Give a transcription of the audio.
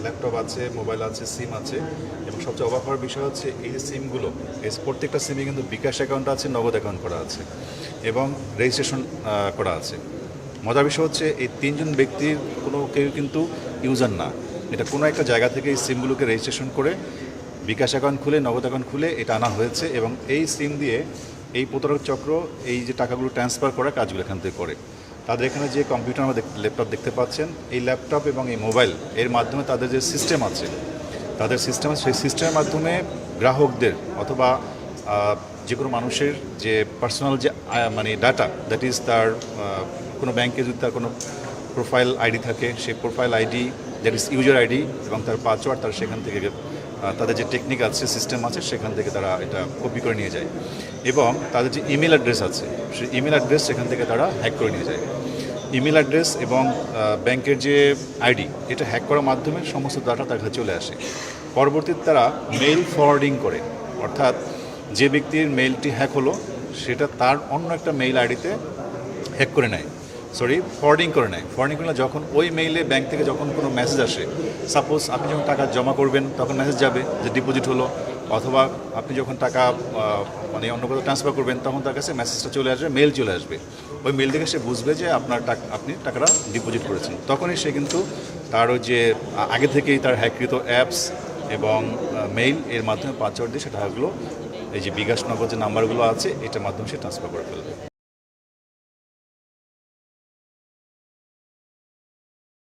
Laptop আছে, mobile আছে, সিম আছে এবং সবচেয়ে অবাক হওয়ার বিষয় হচ্ছে এই যে সিমগুলো, এই প্রত্যেকটা সিমে কিন্তু বিকাশ অ্যাকাউন্ট আছে, নগদ অ্যাকাউন্ট করা আছে এবং রেজিস্ট্রেশন করা আছে। মজার বিষয় হচ্ছে এই তিনজন ব্যক্তির কেউ কিন্তু ইউজার না, এটা কোনো একটা জায়গা থেকে এই সিমগুলোকে রেজিস্ট্রেশন করে বিকাশ অ্যাকাউন্ট খুলে, নগদ অ্যাকাউন্ট খুলে এটা আনা হয়েছে এবং এই সিম দিয়ে এই প্রতারক চক্র এই যে টাকাগুলো ট্রান্সফার করা কাজগুলো এখান থেকে করে। তাদের এখানে যে কম্পিউটার আমরা ল্যাপটপ দেখতে পাচ্ছেন, এই ল্যাপটপ এবং এই মোবাইল এর মাধ্যমে তাদের যে সিস্টেম আছে, সেই সিস্টেমের মাধ্যমে গ্রাহকদের অথবা যে কোনো মানুষের যে পার্সোনাল যে মানে ডাটা, দ্যাট ইজ তার কোনো ব্যাংকে যদি তার কোনো প্রোফাইল আইডি থাকে, সেই profile ID that is user ID এবং তার পাসওয়ার্ড, তারা সেখান থেকে তাদের যে টেকনিক আছে, সিস্টেম আছে, সেখান থেকে তারা এটা কপি করে নিয়ে যায় এবং তাদের যে ইমেল অ্যাড্রেস আছে, সেই ইমেল অ্যাড্রেস সেখান থেকে তারা হ্যাক করে নিয়ে যায়। ইমেল অ্যাড্রেস এবং ব্যাংকের যে আইডি, এটা হ্যাক করার মাধ্যমে সমস্ত ডাটা তার কাছে চলে আসে। পরবর্তীতে তারা মেইল ফরওয়ার্ডিং করে, অর্থাৎ যে ব্যক্তির মেইলটি হ্যাক হলো সেটা তার অন্য একটা মেইল আইডিতে হ্যাক করে নেয়, ফরওয়ার্ডিং করে নেয়। ফরওয়ার্ডিং করলে যখন ওই মেইলে ব্যাংক থেকে যখন কোনো মেসেজ আসে, সাপোজ আপনি যখন টাকা জমা করবেন তখন মেসেজ যাবে যে ডিপোজিট হলো, অথবা আপনি যখন টাকা মানে অন্য কোথাও ট্রান্সফার করবেন তখন তার কাছে মেসেজটা চলে আসবে, মেল চলে আসবে। ওই মেল থেকে সে বুঝবে যে আপনি টাকাটা ডিপোজিট করেছেন। তখনই সে কিন্তু তার ওই যে আগে থেকেই তার হ্যাককৃত অ্যাপস এবং মেইল এর মাধ্যমে পাসওয়ার্ড দিয়ে সে টাকাগুলো এই যে বিকাশ নগদ যে নাম্বারগুলো আছে এটার মাধ্যমে সে ট্রান্সফার করে ফেলবে।